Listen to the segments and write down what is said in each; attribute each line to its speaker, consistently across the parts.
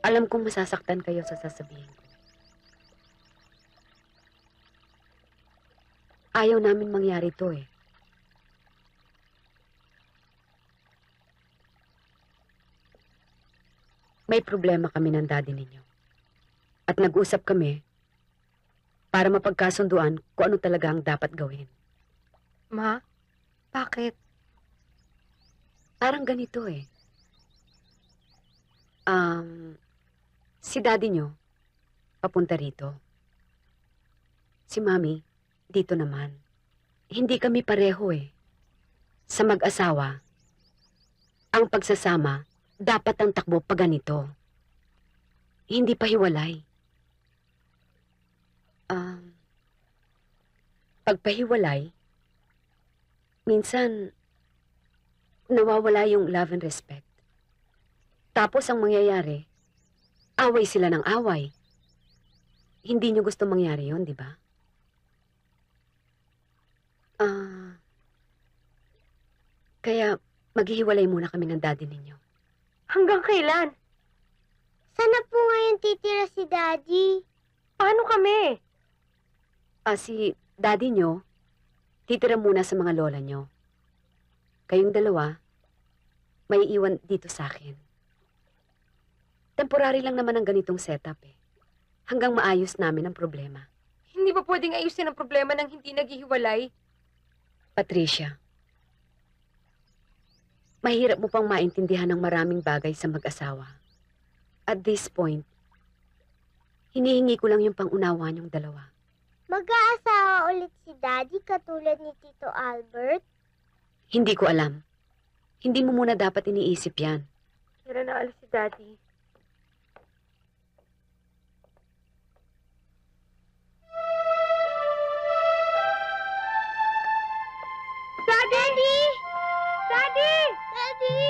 Speaker 1: Alam kong masasaktan kayo sa sasabihin ko. Ayaw namin mangyari to eh. May problema kami ng daddy ninyo. At nag-usap kami para mapagkasunduan kung ano talaga ang dapat gawin.
Speaker 2: Ma, bakit?
Speaker 1: Parang ganito eh. Si daddy nyo, papunta rito. Si mami, dito naman. Hindi kami pareho eh. Sa mag-asawa, ang pagsasama, dapat ang takbo pa ganito. Hindi pa hiwalay. Pagpahiwalay, minsan, nawawala yung love and respect. Tapos ang mangyayari, away sila ng away. Hindi nyo gusto mangyari yon, di ba? Kaya maghihiwalay muna kami ng daddy ninyo.
Speaker 2: Hanggang kailan?
Speaker 3: Sana po ngayon titira si Daddy?
Speaker 2: Paano kami?
Speaker 1: Si daddy nyo, titira muna sa mga lola nyo. Kayong dalawa, may iwan dito sa akin. Temporary lang naman ang ganitong setup eh. Hanggang maayos namin ang problema.
Speaker 2: Hindi ba pwedeng ayusin ang problema ng hindi naghihiwalay?
Speaker 1: Patricia, mahirap mo pang maintindihan ng maraming bagay sa mag-asawa. At this point, hinihingi ko lang yung pang-unawa niyong dalawa.
Speaker 3: Mag-aasawa ulit si Daddy katulad ni Tito Albert?
Speaker 1: Hindi ko alam. Hindi mo muna dapat iniisip yan.
Speaker 2: Kailan naalis si Daddy?
Speaker 3: Daddy! Daddy! Daddy!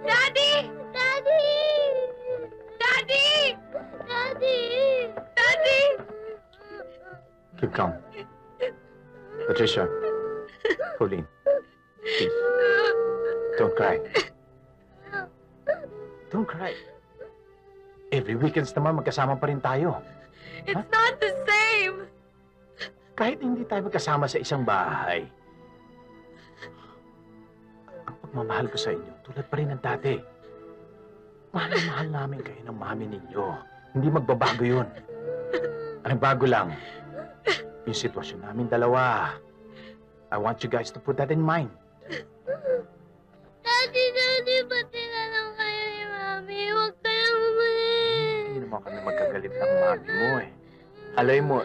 Speaker 2: Daddy!
Speaker 3: Daddy!
Speaker 2: Daddy!
Speaker 3: Daddy!
Speaker 2: Daddy!
Speaker 4: Keep calm. Patricia. Pauline. Please. Don't cry. Don't cry. Every weekends naman magkasama pa rin tayo.
Speaker 2: It's not the same!
Speaker 4: Kahit hindi tayo magkasama sa isang bahay. Ang pagmamahal ko sa inyo, tulad pa rin ng dati. Mahal na mahal namin kayo ng mami ninyo. Hindi magbabago yun. Ang bago lang, yung sitwasyon namin dalawa. I want you guys to put that in mind.
Speaker 3: Daddy, pati na lang kayo ni Mami. Huwag kayong umalis.
Speaker 4: Hindi naman kami magkagalit ng mami mo eh. Alay mo,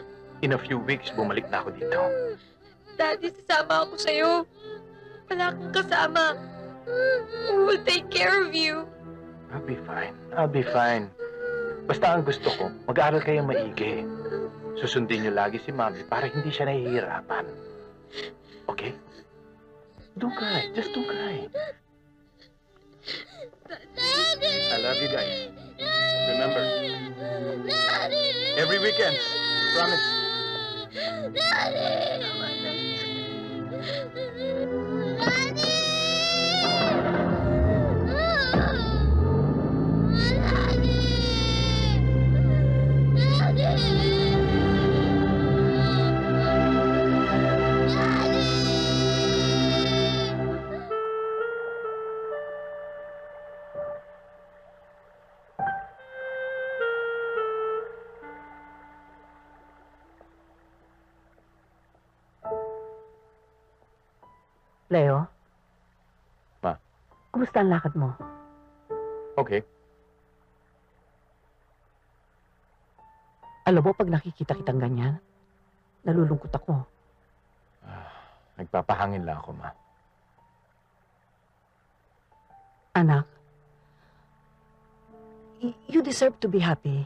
Speaker 4: in a few weeks, bumalik na ako dito.
Speaker 2: Daddy, sasama ako sa'yo. Wala kang kasama. Who will take care of you?
Speaker 4: I'll be fine. I'll be fine. Basta ang gusto ko, mag-aaral kayo maigi. Susundin niyo lagi si Mami para hindi siya nahihirapan. Okay? Don't cry. Just don't cry.
Speaker 3: Daddy!
Speaker 4: I love you guys. Remember,
Speaker 3: Daddy!
Speaker 4: every weekend. Promise.
Speaker 3: Daddy! Daddy!
Speaker 5: Leo?
Speaker 4: Ma?
Speaker 5: Kumusta ang lakad mo?
Speaker 4: Okay.
Speaker 5: Alam mo, pag nakikita kitang ganyan, nalulungkot ako.
Speaker 4: Nagpapahangin lang ako, Ma.
Speaker 5: Anak, you deserve to be happy.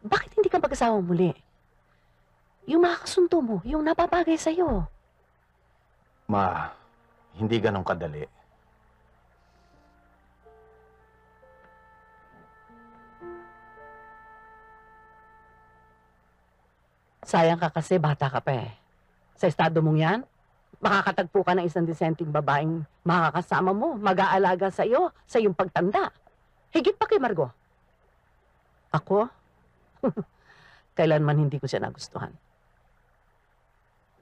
Speaker 5: Bakit hindi ka mag-asawa muli? Yung makakasundo mo, yung napapagay sa'yo.
Speaker 4: Ma, hindi ganun kadali.
Speaker 5: Sayang ka kasi, bata ka pa eh. Sa estado mong yan, makakatagpo ka ng isang disenteng babaeng makakasama mo, mag-aalaga sa iyo, sa iyong pagtanda. Higit pa kay Margo. Ako? Kailanman hindi ko siya nagustuhan.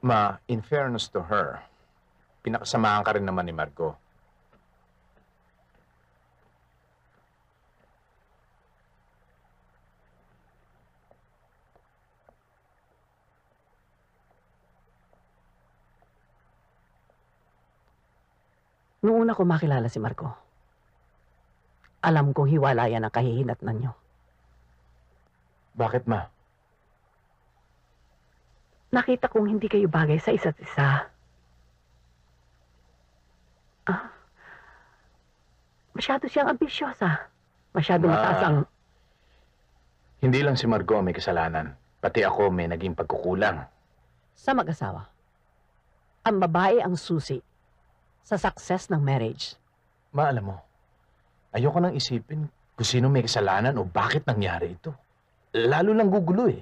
Speaker 4: Ma, in fairness to her, pinakasamahan ka rin naman ni Margo.
Speaker 5: Noong una ko makilala si Margo, alam kong hiwalayan ang kahihinatnan niyo.
Speaker 4: Bakit, Ma?
Speaker 5: Nakita kong hindi kayo bagay sa isa't isa. Masyado siyang ambisyosa. Masyado
Speaker 4: Ma.
Speaker 5: mataas ang...
Speaker 4: Hindi lang si Margo ang may kasalanan. Pati ako may naging pagkukulang.
Speaker 5: Sa mag-asawa, ang babae ang susi sa success ng marriage.
Speaker 4: Ma, alam mo, ayoko nang isipin kung sino may kasalanan o bakit nangyari ito. Lalo lang gugulo eh.